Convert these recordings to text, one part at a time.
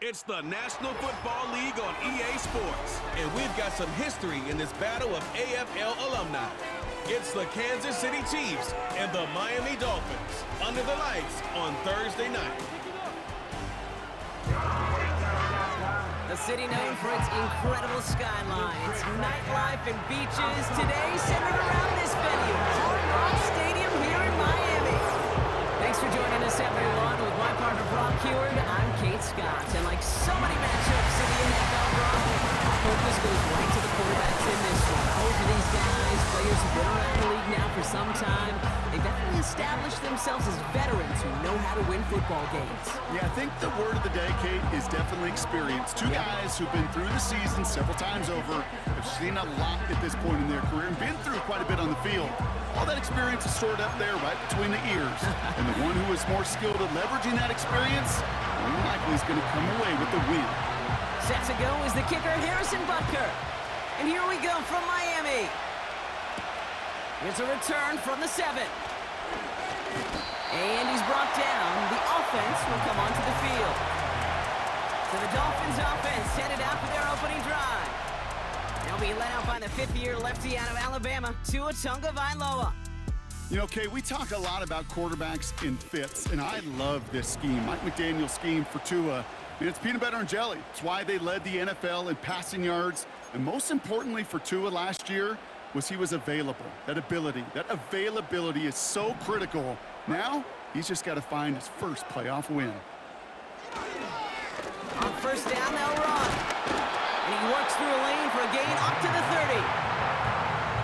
It's the National Football League on EA Sports, and we've got some history in this battle of AFL alumni. It's the Kansas City Chiefs and the Miami Dolphins under the lights on Thursday night. The city known for its incredible skyline, its nightlife and beaches, today centered around this venue, Hard Rock Stadium here in Miami. Thanks for joining us, everyone. With my partner, Brock Heward, I'm Kate Scott. And like so many matchups in the NFL, Brock, our focus goes right to the quarterbacks in this one. Both of these guys, players who've been around the league now for some time, they've definitely established themselves as veterans who know how to win football games. Yeah, I think the word of the day, Kate, is definitely experience. Two guys who've been through the season several times over, have seen a lot at this point in their career, and been through quite a bit on the field. All that experience is stored up there right between the ears. And the one who is more skilled at leveraging that experience, more than likely is going to come away with the win. Set to go is the kicker, Harrison Butker. And here we go from Miami. It's a return from the 7. And he's brought down. The offense will come onto the field. So the Dolphins offense headed out for their opening drive. They'll be led out by the fifth-year lefty out of Alabama, Tagovailoa. You know, Kay, we talk a lot about quarterbacks in fits, and I love this scheme. Mike McDaniel's scheme for Tua. And it's peanut butter and jelly. It's why they led the NFL in passing yards. And most importantly for Tua last year was he was available. That availability is so critical. Now, he's just got to find his first playoff win. On first down, they'll run. And he works through a lane for a gain up to the 30.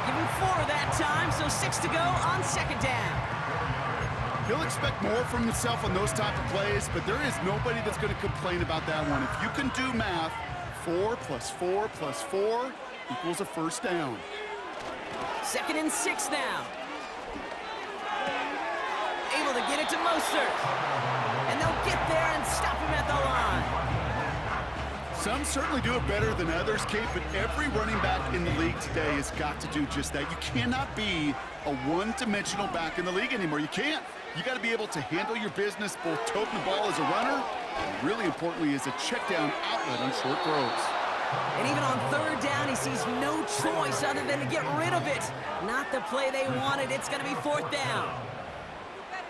Give him 4 that time, so 6 to go on second down. He'll expect more from himself on those type of plays, but there is nobody that's going to complain about that one. If you can do math, 4 plus 4 plus 4 equals a first down. 2nd and 6 now. Able to get it to Mostert. And they'll get there and stop him at the line. Some certainly do it better than others, Kate, but every running back in the league today has got to do just that. You cannot be a one-dimensional back in the league anymore. You can't. You got to be able to handle your business, both toting the ball as a runner, and really importantly as a check-down outlet on short throws. And even on third down, he sees no choice other than to get rid of it. Not the play they wanted. It's going to be 4th down.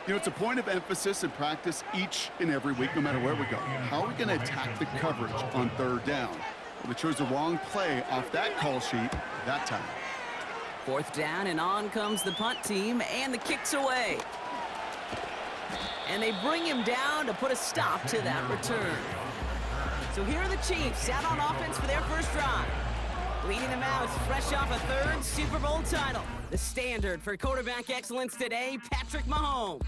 You know, it's a point of emphasis in practice each and every week, no matter where we go. How are we going to attack the coverage on third down? Well, they chose the wrong play off that call sheet that time. 4th down, and on comes the punt team, and the kick's away. And they bring him down to put a stop to that return. So here are the Chiefs out on offense for their first drive. Leading them out, fresh off a 3rd Super Bowl title. The standard for quarterback excellence today, Patrick Mahomes.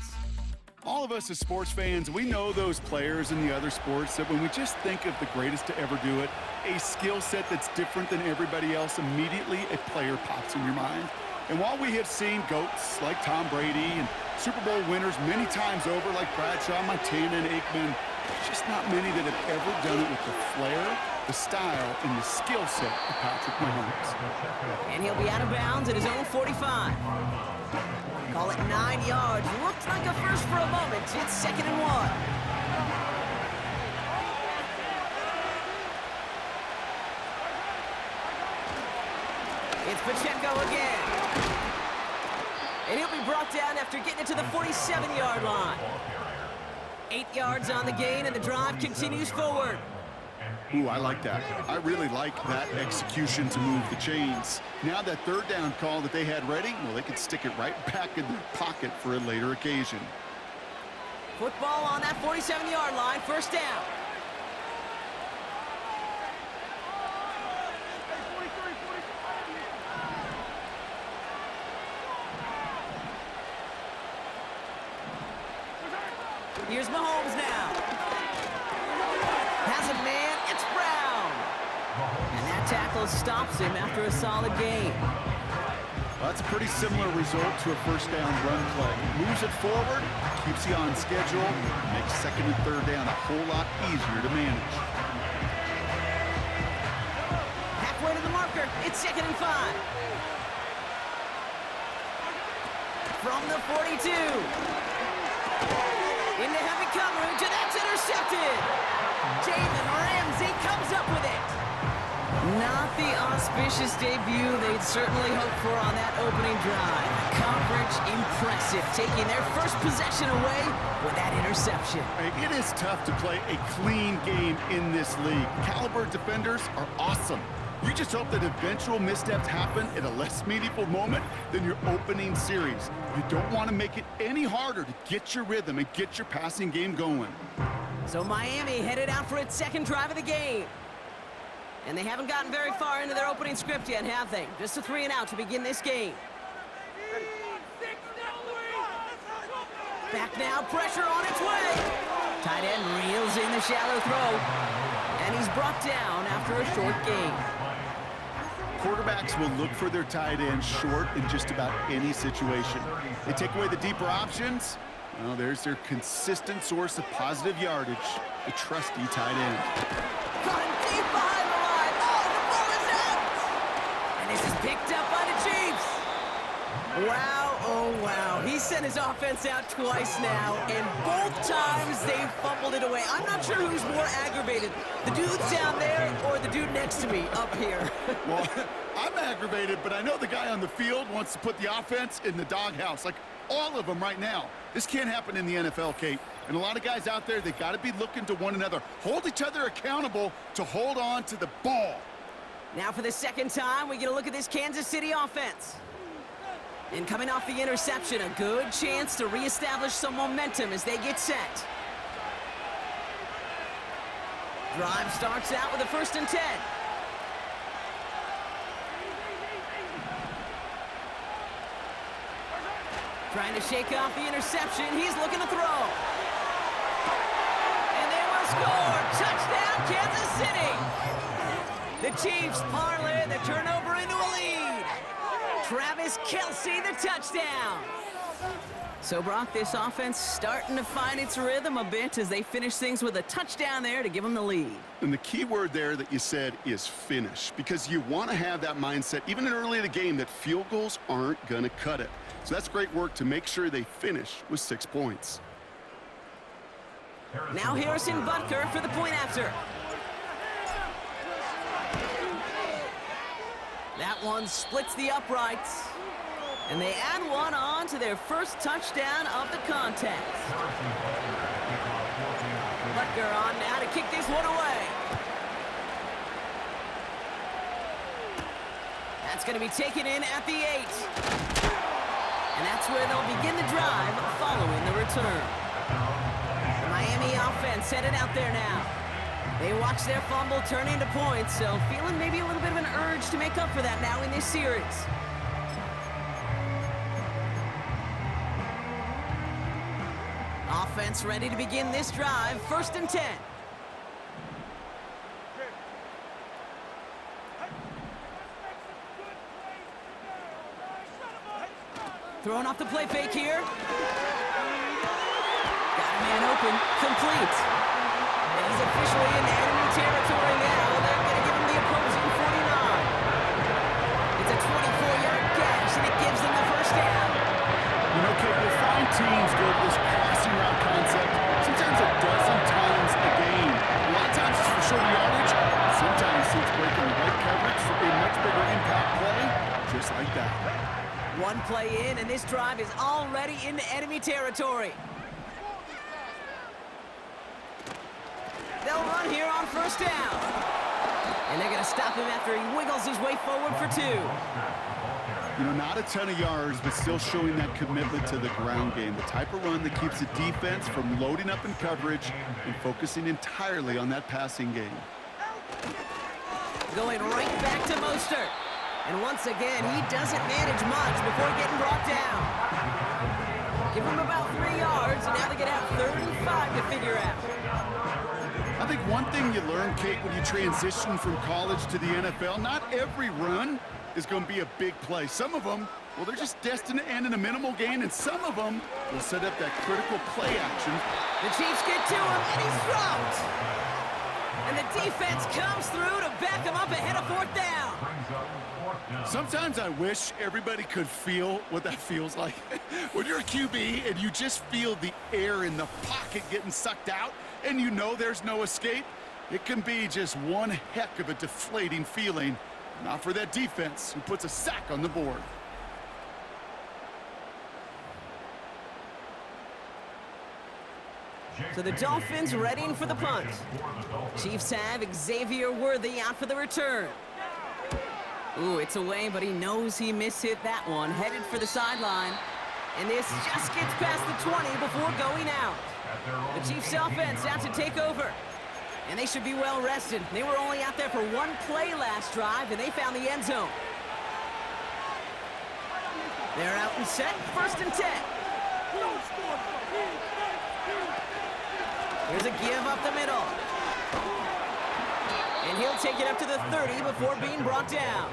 All of us as sports fans, we know those players in the other sports that when we just think of the greatest to ever do it, a skill set that's different than everybody else, immediately a player pops in your mind. And while we have seen GOATs like Tom Brady and Super Bowl winners many times over like Bradshaw, Montana, and Aikman, there's just not many that have ever done it with the flair, the style, and the skill set of Patrick Mahomes. And he'll be out of bounds at his own 45. Call it 9 yards. Looked like a first for a moment. It's 2nd and 1. It's Pacheco again. And he'll be brought down after getting it to the 47-yard line. 8 yards on the gain, and the drive continues forward. Ooh, I like that. I really like that execution to move the chains. Now that third down call that they had ready, well, they could stick it right back in their pocket for a later occasion. Football on that 47-yard line, first down. Here's Mahomes now. Has a man, it's Brown. And that tackle stops him after a solid gain. Well, that's a pretty similar result to a first down run play. Moves it forward, keeps you on schedule, makes 2nd and 3rd down a whole lot easier to manage. Halfway to the marker, it's 2nd and 5. From the 42. Into heavy coverage, and that's intercepted. Ramsey comes up with it. Not the auspicious debut they'd certainly hoped for on that opening drive. Coverage impressive, taking their first possession away with that interception. It is tough to play a clean game in this league. Caliber defenders are awesome. You just hope that eventual missteps happen at a less meaningful moment than your opening series. You don't want to make it any harder to get your rhythm and get your passing game going. So Miami headed out for its second drive of the game. And they haven't gotten very far into their opening script yet, have they? Just a 3-and-out to begin this game. Back now, pressure on its way. Tight end reels in the shallow throw. And he's brought down after a short gain. Quarterbacks will look for their tight end short in just about any situation. They take away the deeper options. Well, there's their consistent source of positive yardage, the trusty tight end. Caught him deep behind the line. Oh, the ball is out! And this is picked up by the Chiefs. Wow, oh wow. He sent his offense out twice now, and both times they fumbled it away. I'm not sure who's more aggravated, the dudes down there or the dude next to me up here. Well, I'm aggravated, but I know the guy on the field wants to put the offense in the doghouse, like all of them right now. This can't happen in the NFL, Kate. And a lot of guys out there, they got to be looking to one another. Hold each other accountable to hold on to the ball. Now for the second time, we get a look at this Kansas City offense. And coming off the interception, a good chance to reestablish some momentum as they get set. Drive starts out with a 1st and 10. Trying to shake off the interception. He's looking to throw. And they will score. Touchdown, Kansas City. The Chiefs parlay the turnover into a lead. Travis Kelce, the touchdown. So, Brock, this offense starting to find its rhythm a bit as they finish things with a touchdown there to give them the lead. And the key word there that you said is finish, because you want to have that mindset, even early in the game, that field goals aren't going to cut it. So that's great work to make sure they finish with 6 points. Now Harrison Butker for the point after. That one splits the uprights. And they add one on to their first touchdown of the contest. Butker on now to kick this one away. That's going to be taken in at the 8. And that's where they'll begin the drive following the return. The Miami offense headed out there now. They watch their fumble turn into points, so feeling maybe a little bit of an urge to make up for that now in this series. Offense ready to begin this drive, 1st and 10. Throwing off the play fake here. Got a man open, complete. And he's officially in enemy territory now. They're going to give him the opposing 49. It's a 24-yard gash, and it gives them the first down. You know, Kate, we'll find teams go with this crossing route concept sometimes a dozen times a game. A lot of times it's for short yardage. Sometimes it's breaking the right coverage for a much bigger impact play, just like that. One play in, and this drive is already into enemy territory. They'll run here on 1st down. And they're going to stop him after he wiggles his way forward for 2. You know, not a ton of yards, but still showing that commitment to the ground game. The type of run that keeps the defense from loading up in coverage and focusing entirely on that passing game. Going right back to Mostert. And once again, he doesn't manage much before getting brought down. Give him about 3 yards, and now they're going to have 35 to figure out. I think one thing you learn, Kate, when you transition from college to the NFL, not every run is going to be a big play. Some of them, well, they're just destined to end in a minimal gain, and some of them will set up that critical play action. The Chiefs get to him, and he's dropped. And the defense comes through to back him up ahead of 4th down. Sometimes I wish everybody could feel what that feels like. When you're a QB and you just feel the air in the pocket getting sucked out and you know there's no escape, It can be just one heck of a deflating feeling. Not for that defense who puts a sack on the board. So the Dolphins readying for the punt. Chiefs have Xavier Worthy out for the return. Ooh, it's away, but he knows he mishit that one. Headed for the sideline. And this just gets past the 20 before going out. The Chiefs offense out to take over. And they should be well rested. They were only out there for one play last drive, and they found the end zone. They're out and set, 1st and 10. Here's a give up the middle. And he'll take it up to the 30 before being brought down.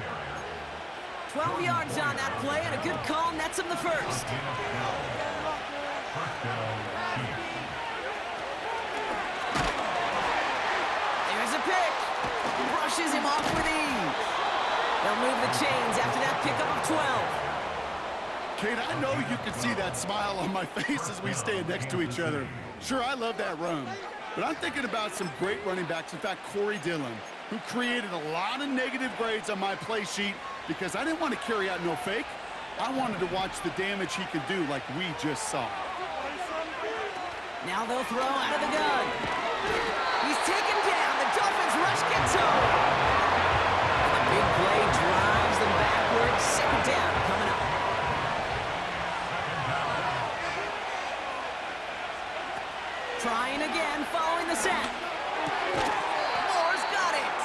12 yards on that play, and a good call nets him the first. There's a pick. Brushes him off with ease. They'll move the chains after that pickup of 12. Kate, I know you can see that smile on my face as we stand next to each other. Sure, I love that run, but I'm thinking about some great running backs. In fact, Corey Dillon, who created a lot of negative grades on my play sheet because I didn't want to carry out no fake. I wanted to watch the damage he could do like we just saw. Now they'll throw out of the gun. He's taken down. The Dolphins rush gets home. And the big play drives them backwards. 2nd down coming up. Trying again, following the sack. Moore's got it.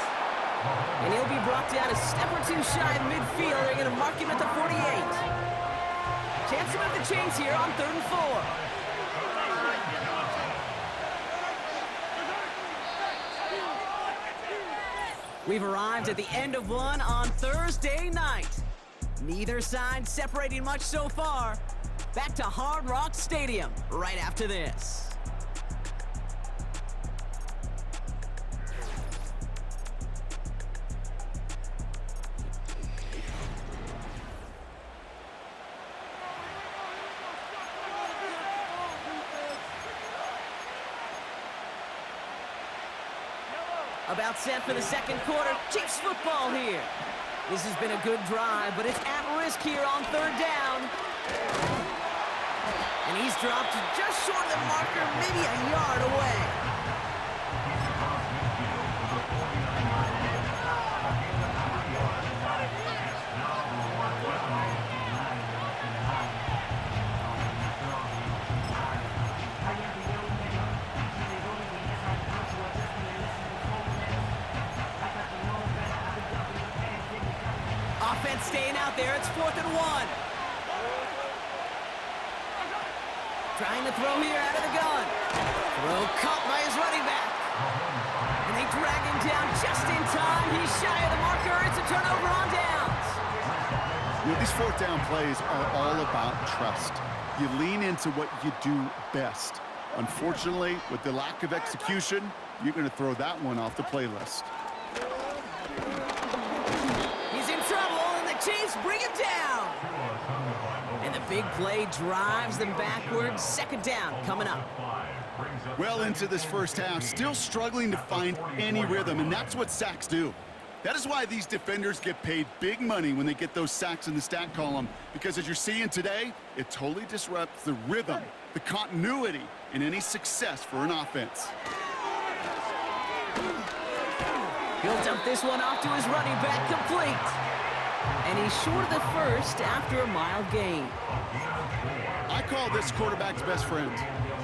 And he'll be brought down a step or two shy of midfield. They're going to mark him at the 48. Chance to move the chains here on 3rd and 4. We've arrived at the end of one on Thursday night. Neither side separating much so far. Back to Hard Rock Stadium right after this. About set for the 2nd quarter. Chiefs football here. This has been a good drive, but it's at risk here on 3rd down. And he's dropped just short of the marker, maybe a yard away. Offense staying out there. It's 4th and 1. Trying to throw here out of the gun. Throw caught by his running back. And they drag him down just in time. He's shy of the marker. It's a turnover on downs. You know, these 4th down plays are all about trust. You lean into what you do best. Unfortunately, with the lack of execution, you're going to throw that one off the playlist. Chiefs bring it down. And the big play drives them backwards. 2nd down coming up. Well into this first half, still struggling to find any rhythm, and that's what sacks do. That is why these defenders get paid big money when they get those sacks in the stat column, because as you're seeing today, it totally disrupts the rhythm, the continuity, and any success for an offense. He'll dump this one off to his running back, complete. And he's short of the first after a mild gain. I call this quarterback's best friend.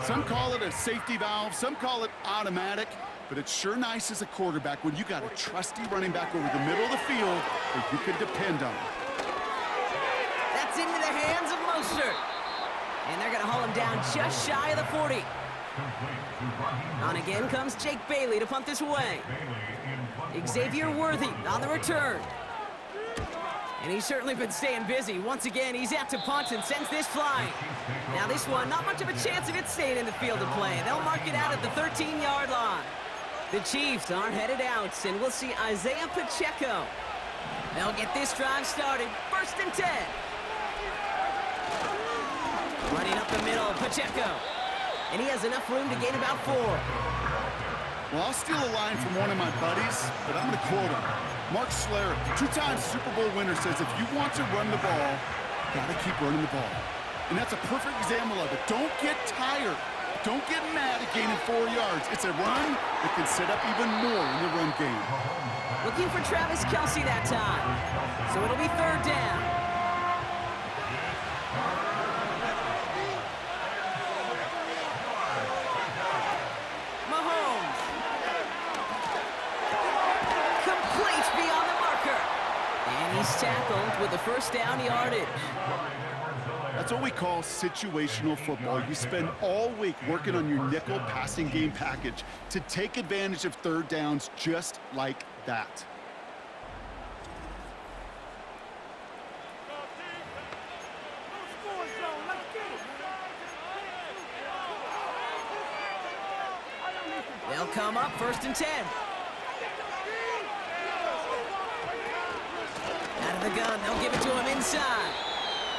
Some call it a safety valve, some call it automatic, but it's sure nice as a quarterback when you got a trusty running back over the middle of the field that you can depend on. That's into the hands of Mostert. And they're going to haul him down just shy of the 40. On again comes Jake Bailey to punt this away. Xavier Worthy on the return. And he's certainly been staying busy. Once again, he's out to punt and sends this flying. Now this one, not much of a chance of it staying in the field of play. They'll mark it out at the 13-yard line. The Chiefs are headed out, and we'll see Isaiah Pacheco. They'll get this drive started. 1st and 10. Running up the middle, Pacheco. And he has enough room to gain about 4. Well, I'll steal a line from one of my buddies, but I'm going to quote him. Mark Schlereth, two-time Super Bowl winner, says if you want to run the ball, you got to keep running the ball. And that's a perfect example of it. Don't get tired. Don't get mad at gaining 4 yards. It's a run that can set up even more in the run game. Looking for Travis Kelce that time. So it'll be 3rd down. Mahomes. Complete beyond the marker. And he's tackled with the 1st down yardage. That's what we call situational football. You spend all week working on your nickel passing game package to take advantage of 3rd downs just like that. They'll come up 1st and 10. Out of the gun, they'll give it to him inside.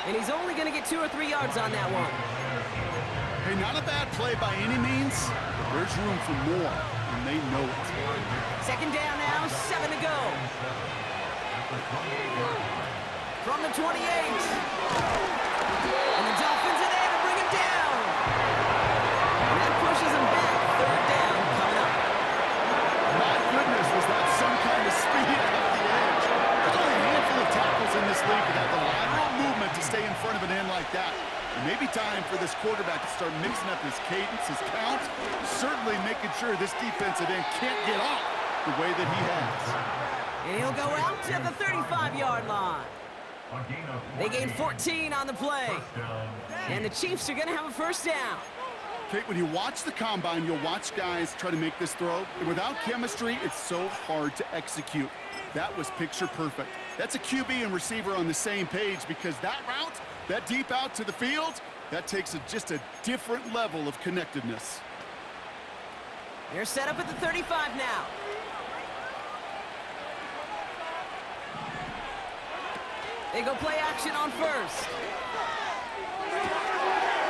And he's only going to get 2 or 3 yards on that one. Hey, not a bad play by any means, but there's room for more, and they know it. 2nd down now, 7 to go. From the 28. And the Dolphins are there to bring him down. And that pushes him back. 3rd down coming up. My goodness, was that some kind of speed off the edge. There's only a handful of tackles in this league that have the lateral movement to stay in front of an end like that. It may be time for this quarterback to start mixing up his cadence, his count, certainly making sure this defensive end can't get off the way that he has. And he'll go out to the 35-yard line. They gain 14 on the play. And the Chiefs are going to have a 1st down. Kate, when you watch the combine, you'll watch guys try to make this throw. And without chemistry, it's so hard to execute. That was picture perfect. That's a QB and receiver on the same page, because that route, that deep out to the field, that takes just a different level of connectedness. They're set up at the 35 now. They go play action on 1st.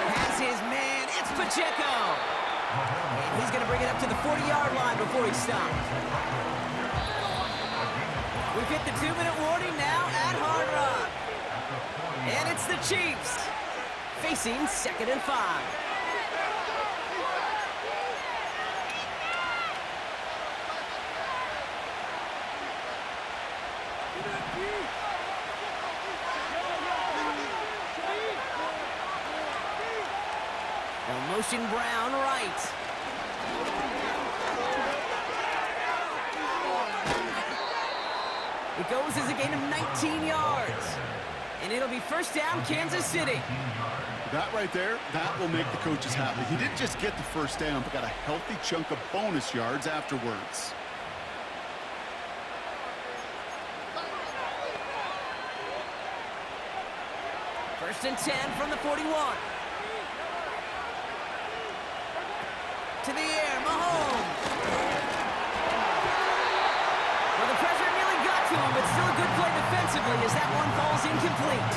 Has his man, it's Pacheco. And he's going to bring it up to the 40-yard line before he stops. We've hit the 2-minute warning now at Hard Rock. And it's the Chiefs facing 2nd and 5. They'll motion Brown right. It goes as a gain of 19 yards. And it'll be 1st down, Kansas City. That right there, that will make the coaches happy. He didn't just get the 1st down, but got a healthy chunk of bonus yards afterwards. First and 10 from the 41. To the air, Mahomes. Well, the pressure nearly got to him, but still a good play defensively as that one falls incomplete.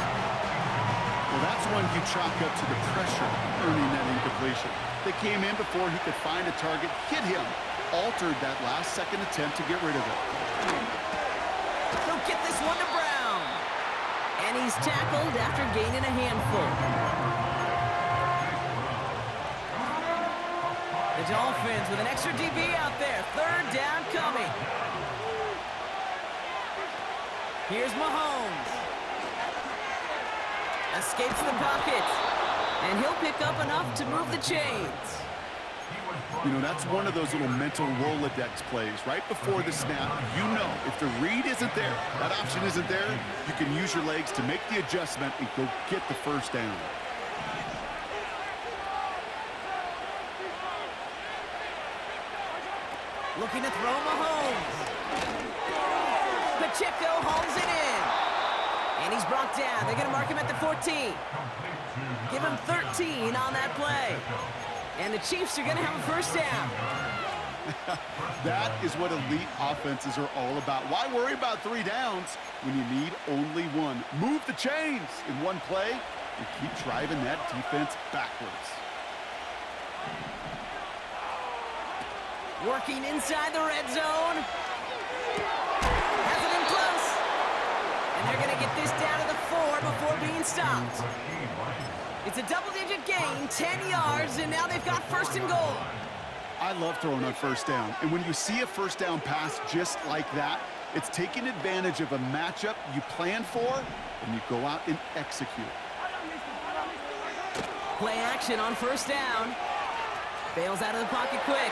Well, that's one you chalk up to the pressure earning that incompletion. They came in before he could find a target, hit him, altered that last-second attempt to get rid of it. He'll get this one to Brown. And he's tackled after gaining a handful. The Dolphins with an extra DB out there. 3rd down coming. Here's Mahomes. Escapes the pocket. And he'll pick up enough to move the chains. You know, that's one of those little mental Rolodex plays. Right before the snap, you know if the read isn't there, that option isn't there, you can use your legs to make the adjustment and go get the 1st down. Looking to throw Mahomes. Pacheco hauls it in. And he's brought down. They're going to mark him at the 14. Give him 13 on that play. And the Chiefs are going to have a 1st down. That is what elite offenses are all about. Why worry about 3 downs when you need only 1? Move the chains in one play and keep driving that defense backwards. Working inside the red zone. Has it in close. And they're going to get this down to the 4 before being stopped. It's a double-digit gain, 10 yards, and now they've got first and goal. I love throwing on first down. And when you see a first down pass just like that, it's taking advantage of a matchup you plan for, and you go out and execute. Play action on first down. Bails out of the pocket quick.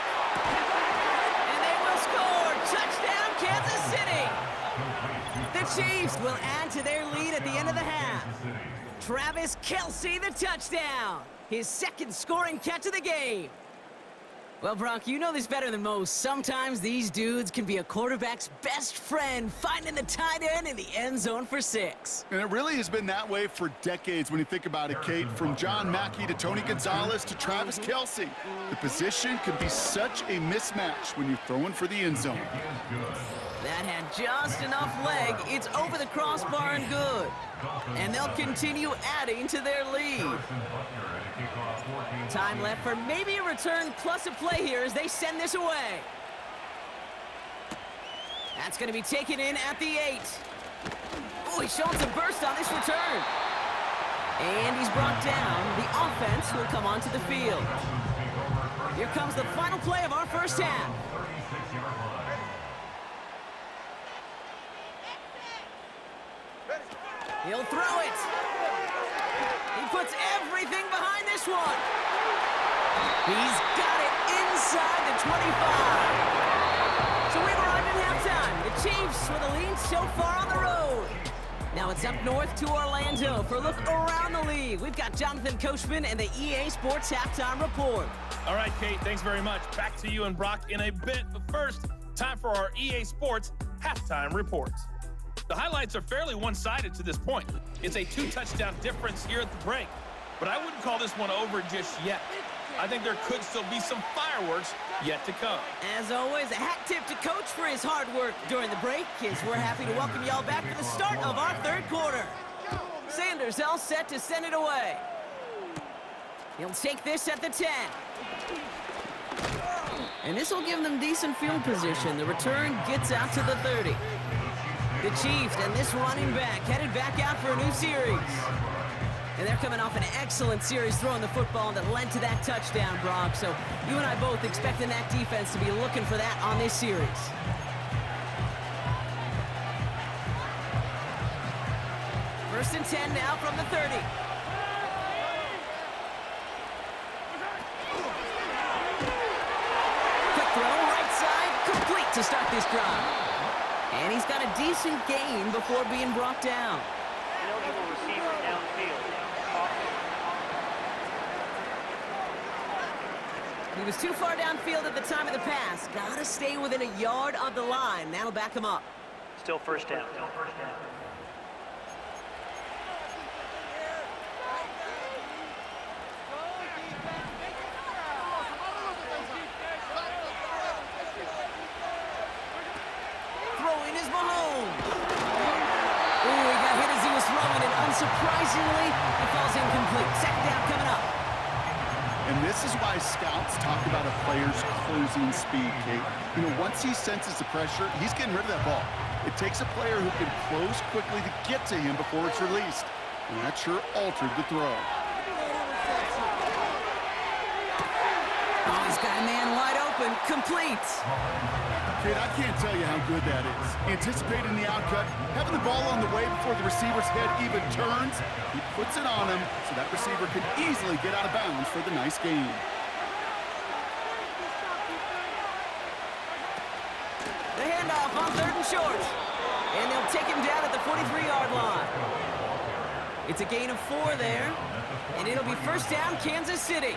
And they will score. Touchdown, Kansas City. The Chiefs will add to their lead at the end of the half. Travis Kelce, the touchdown. His second scoring catch of the game. Well, Brock, you know this better than most. Sometimes these dudes can be a quarterback's best friend, finding the tight end in the end zone for 6. And it really has been that way for decades when you think about it, Kate. From John Mackey to Tony Gonzalez to Travis Kelce. The position can be such a mismatch when you're throwing for the end zone. That had just enough leg. It's over the crossbar and good. And they'll continue adding to their lead. Time left for maybe a return plus a play here as they send this away. That's going to be taken in at the 8. Oh, he's showing some burst on this return. And he's brought down. The offense will come onto the field. Here comes the final play of our first half. He'll throw it. He puts everything behind this one. He's got it inside the 25. So we've arrived at halftime. The Chiefs with a lead so far on the road. Now it's up north to Orlando for a look around the league. We've got Jonathan Coachman and the EA Sports Halftime Report. All right, Kate, thanks very much. Back to you and Brock in a bit. But first, time for our EA Sports Halftime Report. The highlights are fairly one-sided to this point. It's a 2-touchdown difference here at the break, but I wouldn't call this one over just yet. I think there could still be some fireworks yet to come. As always, a hat tip to Coach for his hard work during the break, as we're happy to welcome y'all back for the start of our third quarter. Sanders all set to send it away. He'll take this at the 10. And this will give them decent field position. The return gets out to the 30. The Chiefs and this running back headed back out for a new series. And they're coming off an excellent series throwing the football that led to that touchdown, Brock. So you and I both expecting that defense to be looking for that on this series. First and 10 now from the 30. Quick throw, right side, complete to start this drive. And he's got a decent gain before being brought down. Ineligible receiver downfield. He was too far downfield at the time of the pass. Got to stay within a yard of the line. That'll back him up. Still first down. Throwing is Mahomes. Ooh, he got hit as he was throwing, and unsurprisingly, he falls incomplete. Second down coming up. And this is why scouts talk about a player's closing speed, Kate. You know, once he senses the pressure, he's getting rid of that ball. It takes a player who can close quickly to get to him before it's released. And that sure altered the throw. Oh, he's got a man wide open. Complete. Kate, I can't tell you how good that is. Anticipating the outcut, having the ball on the way before the receiver's head even turns. He puts it on him so that receiver can easily get out of bounds for the nice gain. The handoff on third and short. And they'll take him down at the 43-yard line. It's a gain of 4 there. And it'll be first down, Kansas City.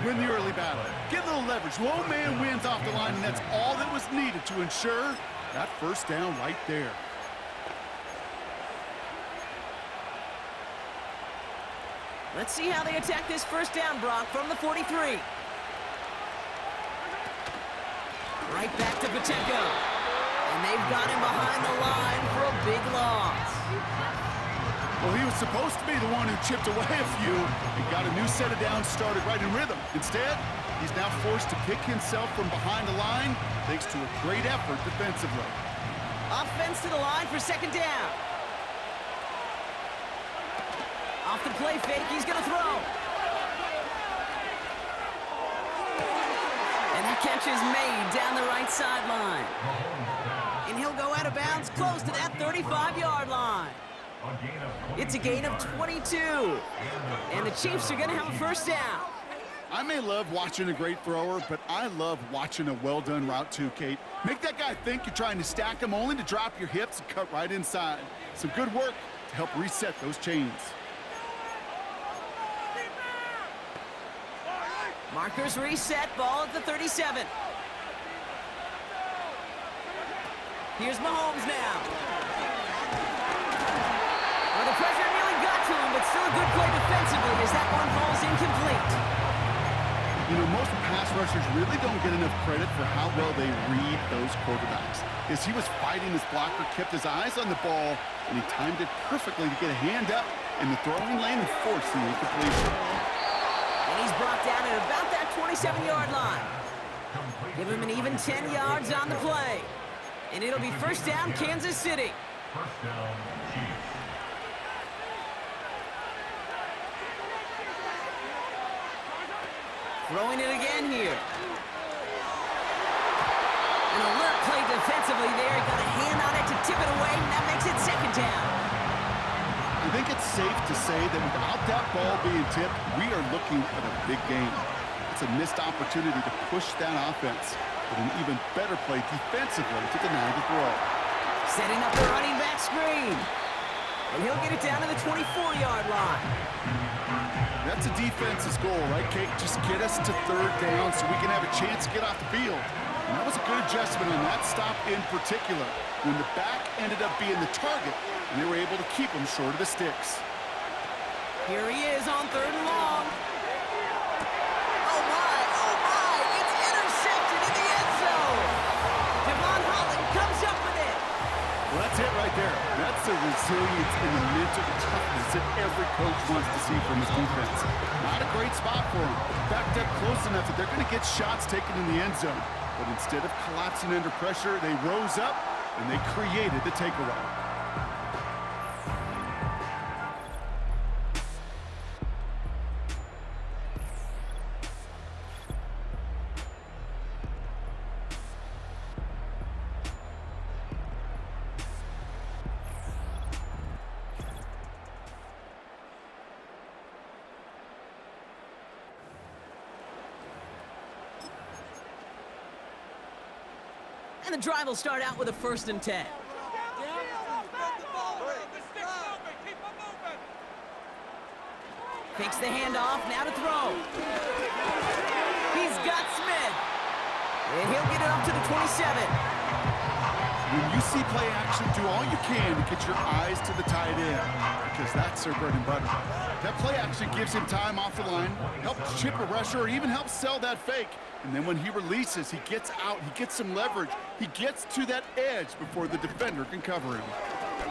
Win the early battle. Get a little leverage. Low man wins off the line, and that's all that was needed to ensure that first down right there. Let's see how they attack this first down, Brock, from the 43. Right back to Pacheco. And they've got him behind the line for a big loss. Well, he was supposed to be the one who chipped away a few and got a new set of downs started right in rhythm. Instead, he's now forced to pick himself from behind the line thanks to a great effort defensively. Offense to the line for second down. Off the play fake, he's going to throw. And that catch is made down the right sideline. And he'll go out of bounds close to that 35-yard line. It's a gain of 22. And the Chiefs are going to have a first down. I may love watching a great thrower, but I love watching a well-done route too, Kate. Make that guy think you're trying to stack him only to drop your hips and cut right inside. Some good work to help reset those chains. Markers reset, ball at the 37. Here's Mahomes now. Well, the pressure nearly got to him, but still a good play defensively as that one falls incomplete. You know, most pass rushers really don't get enough credit for how well they read those quarterbacks. As he was fighting his blocker, kept his eyes on the ball, and he timed it perfectly to get a hand up in the throwing lane and force the incompletion. And he's brought down at about that 27-yard line. Give him an even 10 yards on the play. And it'll be first down, Kansas City. First down, Chiefs. Throwing it again here. An alert play defensively there. He got a hand on it to tip it away, and that makes it second down. I think it's safe to say that without that ball being tipped, we are looking at a big game. It's a missed opportunity to push that offense, but an even better play defensively to deny the throw. Setting up the running back screen. And he'll get it down to the 24-yard line. That's a defense's goal, right, Kate? Just get us to third down so we can have a chance to get off the field. And that was a good adjustment on that stop in particular, when the back ended up being the target, and they were able to keep him short of the sticks. Here he is on third and long. Oh my, it's intercepted in the end zone. Holland comes up with it. Well, that's it right there. That's the resilience and the mental toughness that every coach wants to see from his defense. Not a great spot for him. Backed up close enough that they're going to get shots taken in the end zone. But instead of collapsing under pressure, they rose up and they created the takeaway. And the drive will start out with a 1st and 10. Fakes the handoff, now to throw. He's got Smith. And he'll get it up to the 27. When you see play action, do all you can to get your eyes to the tight end, because that's their bread and butter. That play action gives him time off the line, helps chip a rusher, or even helps sell that fake. And then when he releases, he gets out, he gets some leverage. He gets to that edge before the defender can cover him.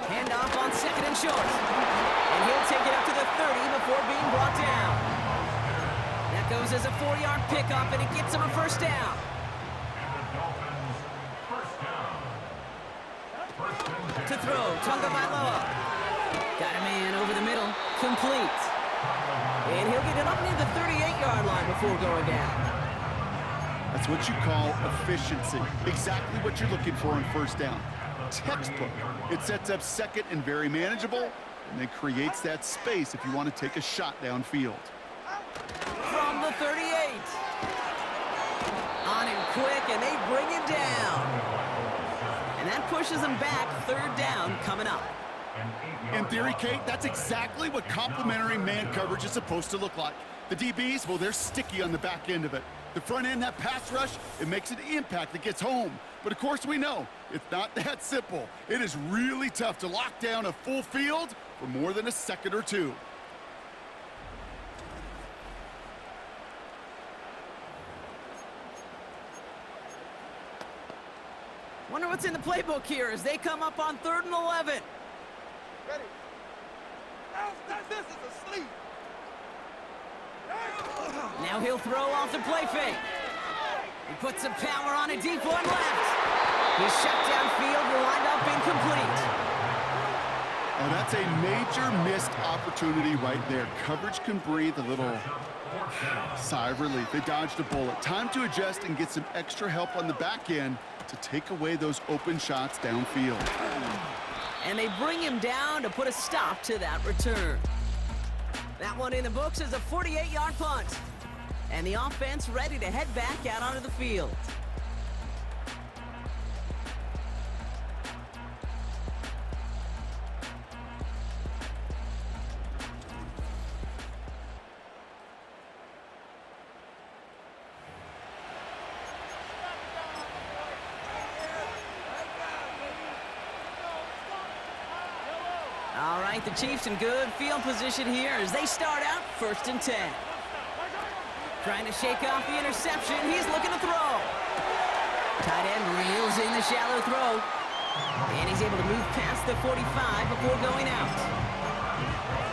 Handoff on 2nd and short. And he'll take it up to the 30 before being brought down. That goes as a 4-yard pickup, and it gets him a first down. To throw, Tagovailoa. Got a man over the middle, complete. And he'll get it up near the 38-yard line before going down. That's what you call efficiency. Exactly what you're looking for on first down. Textbook. It sets up second and very manageable, and then creates that space if you want to take a shot downfield. From the 38. On him quick, and they bring him down. And that pushes him back, 3rd down coming up. In theory, Kate, that's exactly what complementary man coverage is supposed to look like. The DBs, well, they're sticky on the back end of it. The front end, that pass rush, it makes an impact that gets home. But of course we know, it's not that simple. It is really tough to lock down a full field for more than a second or two. Wonder what's in the playbook here as they come up on 3rd and 11. Ready. Now he'll throw off the play fake. He puts some power on a deep one left. His shut downfield will wind up incomplete. Oh, that's a major missed opportunity right there. Coverage can breathe a little sigh of relief. They dodged a bullet. Time to adjust and get some extra help on the back end to take away those open shots downfield. And they bring him down to put a stop to that return. That one in the books is a 48-yard punt. And the offense ready to head back out onto the field. All right, the Chiefs in good field position here as they start out 1st and 10. Trying to shake off the interception. He's looking to throw. Tight end reels in the shallow throw. And he's able to move past the 45 before going out.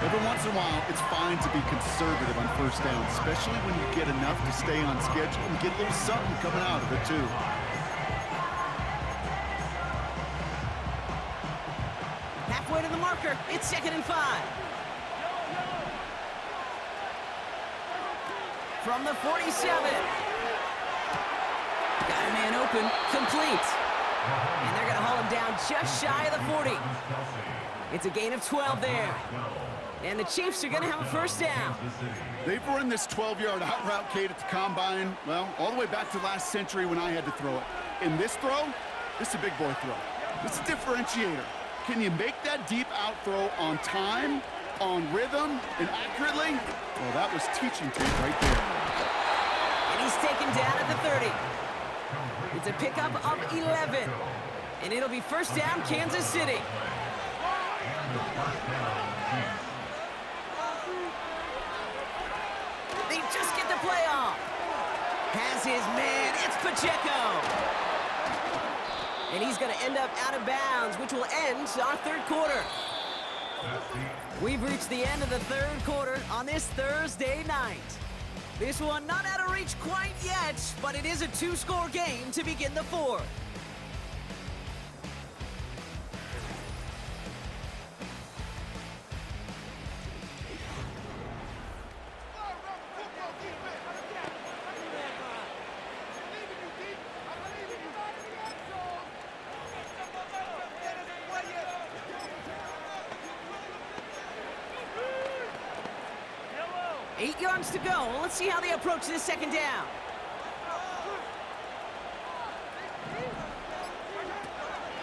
Every once in a while, it's fine to be conservative on 1st down, especially when you get enough to stay on schedule and get a little something coming out of it, too. Halfway to the marker. It's 2nd and 5. From the 47. Got a man open. Complete. And they're going to haul him down just shy of the 40. It's a gain of 12 there. And the Chiefs are going to have a 1st down. They've run this 12-yard out route, Kate, at the combine, well, all the way back to last century when I had to throw it. In this throw, this is a big boy throw. This is a differentiator. Can you make that deep out throw on time, on rhythm, and accurately? Well, that was teaching tape right there. And he's taken down at the 30. It's a pickup of 11. And it'll be 1st down, Kansas City. They just get the play off. Has his man, it's Pacheco. And he's going to end up out of bounds, which will end our 3rd quarter. We've reached the end of the 3rd quarter on this Thursday night. This one not out of reach quite yet, but it is a 2-score game to begin the 4th. Eight yards to go. Let's see how they approach this 2nd down.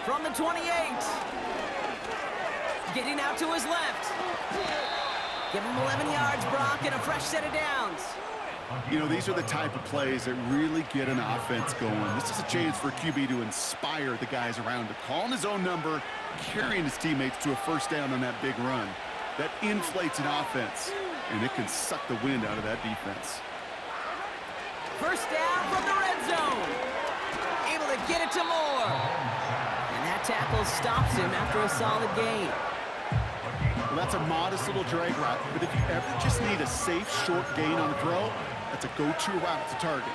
From the 28. Getting out to his left. Give him 11 yards, Brock, and a fresh set of downs. You know, these are the type of plays that really get an offense going. This is a chance for QB to inspire the guys around him. Calling his own number, carrying his teammates to a 1st down on that big run. That inflates an offense. And it can suck the wind out of that defense. 1st down from the red zone. Able to get it to Moore. And that tackle stops him after a solid gain. Well, that's a modest little drag route. But if you ever just need a safe, short gain on a throw, that's a go-to route to target.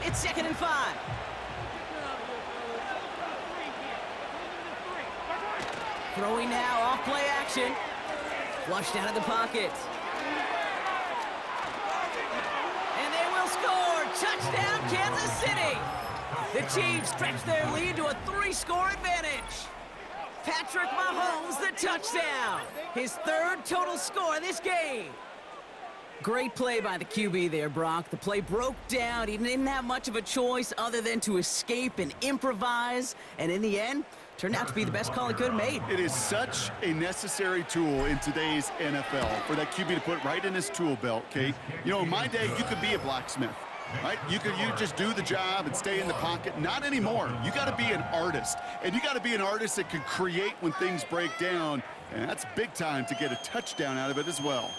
It's 2nd and 5. Throwing now off play action. Flushed out of the pocket. And they will score. Touchdown, Kansas City. The Chiefs stretch their lead to a 3-score advantage. Patrick Mahomes, the touchdown. His 3rd total score in this game. Great play by the QB there, Brock. The play broke down. He didn't have much of a choice other than to escape and improvise. And in the end, turned out to be the best call he could have made. It is such a necessary tool in today's NFL for that QB to put right in his tool belt, Kate. You know, in my day, you could be a blacksmith, right? You just do the job and stay in the pocket. Not anymore. You got to be an artist. And you got to be an artist that can create when things break down. And that's big time to get a touchdown out of it as well.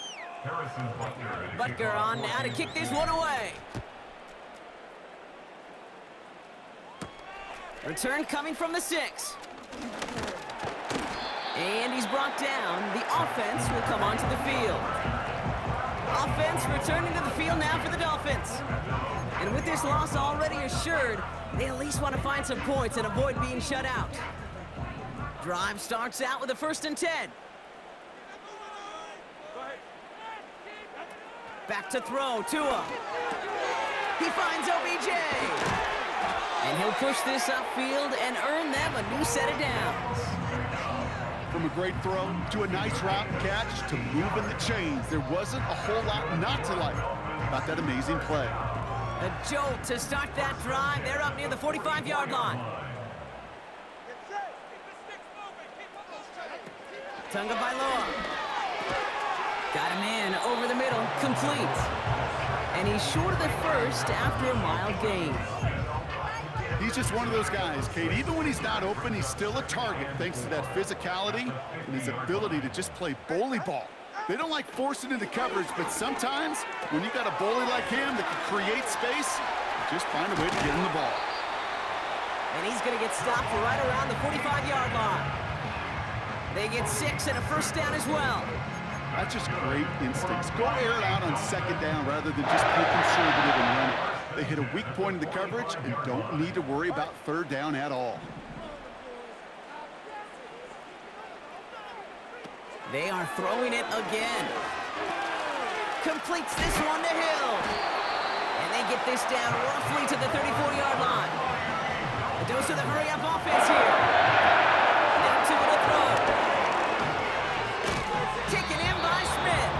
Butker on now to kick this one away. Return coming from the 6. And he's brought down. The offense will come onto the field. Offense returning to the field now for the Dolphins. And with this loss already assured, they at least want to find some points and avoid being shut out. Drive starts out with a 1st and 10. Back to throw, Tua. He finds OBJ. And he'll push this upfield and earn them a new set of downs. From a great throw to a nice route and catch to moving the chains, there wasn't a whole lot not to like about that amazing play. A jolt to start that drive. They're up near the 45-yard line. Tagovailoa. Got him in over the middle, complete. And he's short of the 1st after a mild gain. He's just one of those guys, Kate. Even when he's not open, he's still a target thanks to that physicality and his ability to just play bully ball. They don't like forcing into coverage, but sometimes when you got a bully like him that can create space, just find a way to get him the ball. And he's going to get stopped right around the 45-yard line. They get 6 and a 1st down as well. That's just great instincts. Go air it out on 2nd down rather than just be conservative and run it. They hit a weak point in the coverage and don't need to worry about 3rd down at all. They are throwing it again. Completes this one to Hill. And they get this down roughly to the 34-yard line. A dose of the hurry-up offense here. Now to the throw. Taken in by Smith.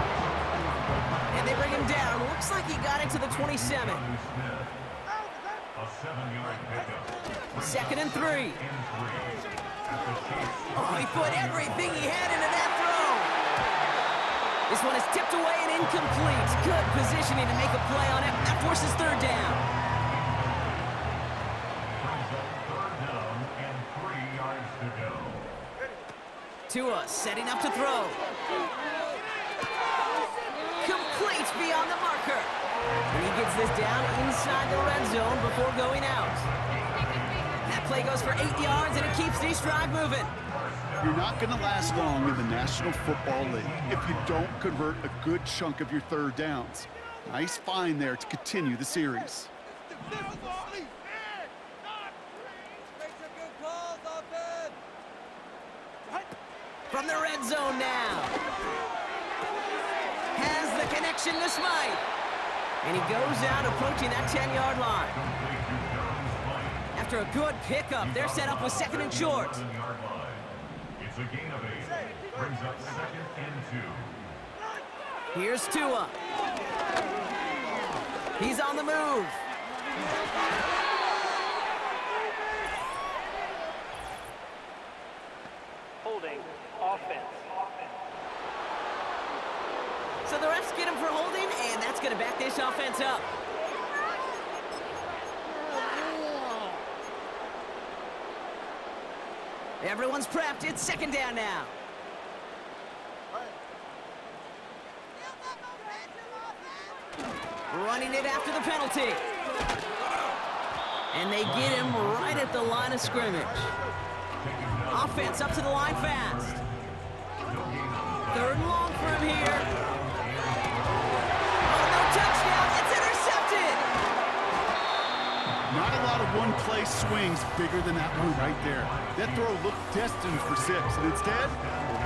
And they bring him down. Looks like he got it to the 27. A 7-yard pickup. 2nd and 3. Oh, he put everything he had into that throw. This one is tipped away and incomplete. Good positioning to make a play on it. That forces 3rd down. Brings up 3rd down and 3 yards to go. Tua setting up to throw. Complete beyond the marker. And he gets this down inside the red zone before going out. That play goes for 8 yards, and it keeps this drive moving. You're not going to last long in the National Football League if you don't convert a good chunk of your 3rd downs. Nice find there to continue the series. From the red zone now. Has the connection to Smythe. And he goes out approaching that 10-yard line. After a good pickup, they're set up with 2nd and short. It's a gain of 8. Brings up 2nd and 2. Here's Tua. He's on the move. Holding. Offense. So the refs get him for holding, and that's going to back this offense up. Everyone's prepped. It's 2nd down now. Running it after the penalty. And they get him right at the line of scrimmage. Offense up to the line fast. 3rd and long for him here. Oh, no touchdown. It's intercepted. Not a lot of one-play swings bigger than that one right there. That throw looked destined for 6, and instead,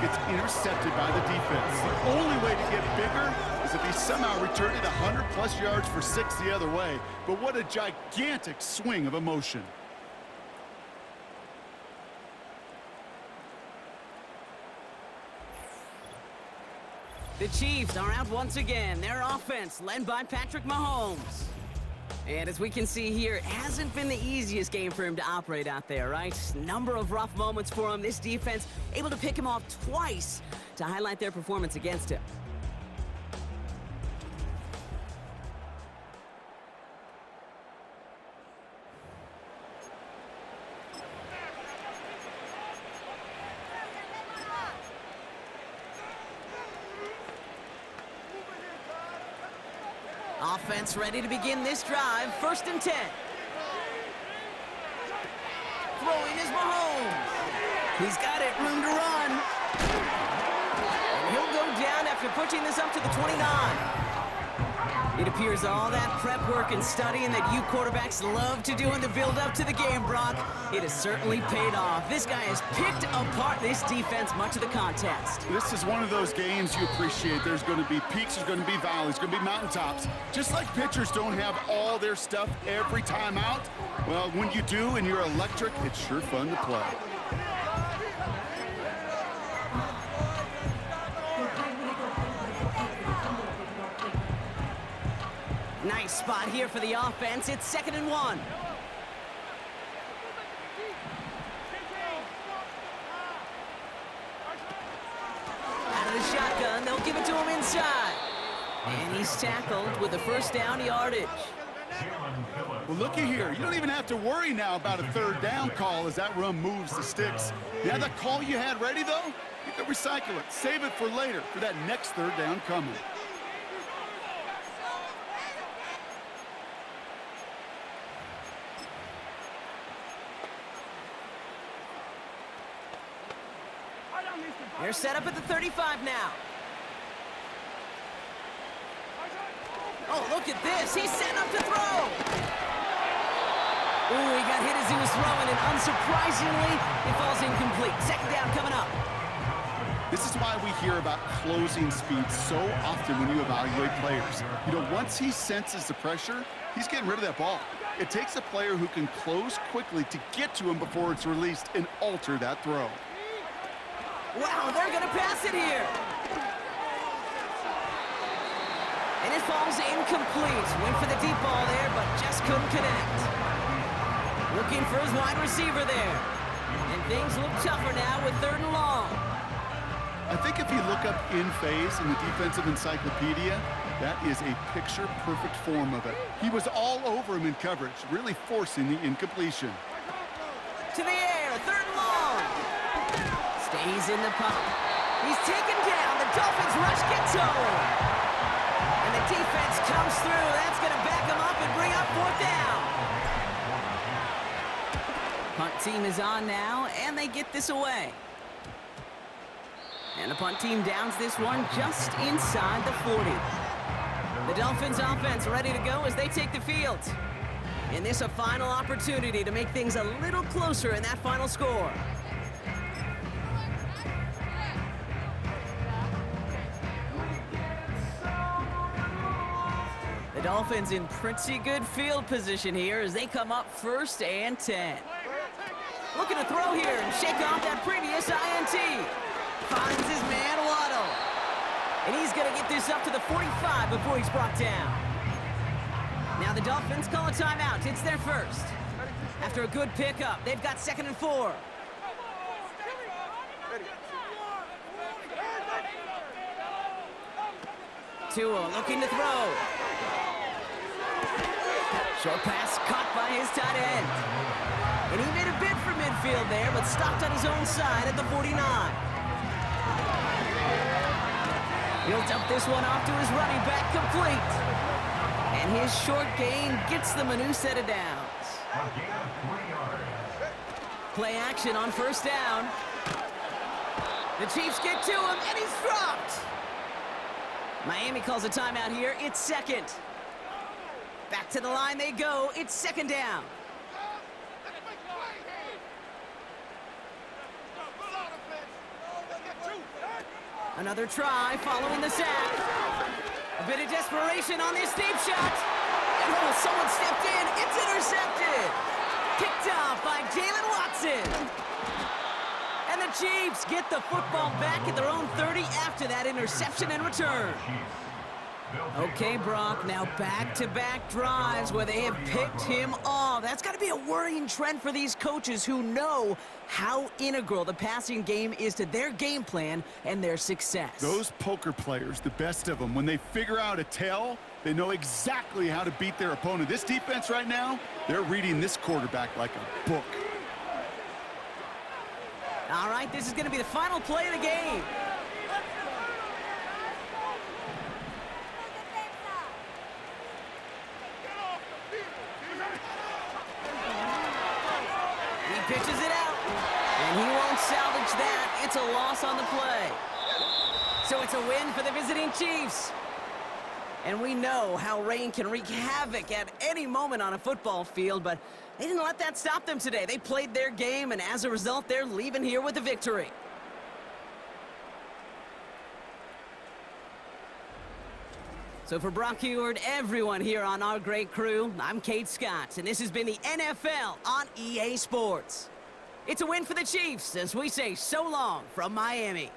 gets intercepted by the defense. The only way to get bigger is if he somehow returned it 100-plus yards for 6 the other way. But what a gigantic swing of emotion. The Chiefs are out once again. Their offense led by Patrick Mahomes. And as we can see here, it hasn't been the easiest game for him to operate out there, right? Number of rough moments for him. This defense able to pick him off twice to highlight their performance against him. Offense ready to begin this drive. 1st and 10. throwing is Mahomes. He's got it, room to run. And he'll go down after pushing this up to the 29. It appears all that prep work and studying that you quarterbacks love to do in the build-up to the game, Brock, it has certainly paid off. This guy has picked apart this defense much of the contest. This is one of those games you appreciate. There's going to be peaks, there's going to be valleys, there's going to be mountaintops. Just like pitchers don't have all their stuff every time out, well, when you do and you're electric, it's sure fun to play. Nice spot here for the offense. It's 2nd and 1. Out of the shotgun, they'll give it to him inside. And he's tackled with a first down yardage. Well, looky here. You don't even have to worry now about a 3rd down call as that run moves the sticks. Yeah, that call you had ready, though, you can recycle it. Save it for later, for that next 3rd down coming. They're set up at the 35 now. Oh, look at this. He's setting up to throw. Ooh, he got hit as he was throwing, and unsurprisingly, it falls incomplete. 2nd down coming up. This is why we hear about closing speed so often when you evaluate players. You know, once he senses the pressure, he's getting rid of that ball. It takes a player who can close quickly to get to him before it's released and alter that throw. Wow, they're going to pass it here. And it falls incomplete. Went for the deep ball there, but just couldn't connect. Looking for his wide receiver there. And things look tougher now with 3rd and long. I think if you look up in phase in the defensive encyclopedia, that is a picture-perfect form of it. He was all over him in coverage, really forcing the incompletion. To the air, 3rd and long. Stays in the pocket. He's taken down. The Dolphins rush gets home. And the defense comes through. That's going to back him up and bring up 4th down. Punt team is on now, and they get this away. And the punt team downs this one just inside the 40. The Dolphins offense ready to go as they take the field. And this a final opportunity to make things a little closer in that final score. The Dolphins in pretty good field position here as they come up 1st and 10. Looking to throw here and shake off that previous INT. Finds his man Waddle. And he's going to get this up to the 45 before he's brought down. Now the Dolphins call a timeout. It's their first. After a good pickup, they've got 2nd and 4. Tua looking to throw. Short pass caught by his tight end. And he made a bid for midfield there, but stopped on his own side at the 49. He'll dump this one off to his running back, complete. And his short gain gets them a new set of downs. Play action on 1st down. The Chiefs get to him, and he's dropped. Miami calls a timeout here. It's 2nd. Back to the line they go. It's 2nd down. Another try following the sack. A bit of desperation on this deep shot. And oh, someone stepped in. It's intercepted. Kicked off by Jalen Watson. And the Chiefs get the football back at their own 30 after that interception and return. Okay, Brock, now back-to-back drives where they have picked him off. That's got to be a worrying trend for these coaches who know how integral the passing game is to their game plan and their success. Those poker players, the best of them, when they figure out a tell, they know exactly how to beat their opponent. This defense right now, they're reading this quarterback like a book. All right, this is going to be the final play of the game. pitches it out. And he won't salvage that. It's a loss on the play. So it's a win for the visiting Chiefs. And we know how rain can wreak havoc at any moment on a football field, but they didn't let that stop them today. They played their game, and as a result, they're leaving here with a victory. So for Brock Heward, everyone here on our great crew, I'm Kate Scott, and this has been the NFL on EA Sports. It's a win for the Chiefs as we say so long from Miami.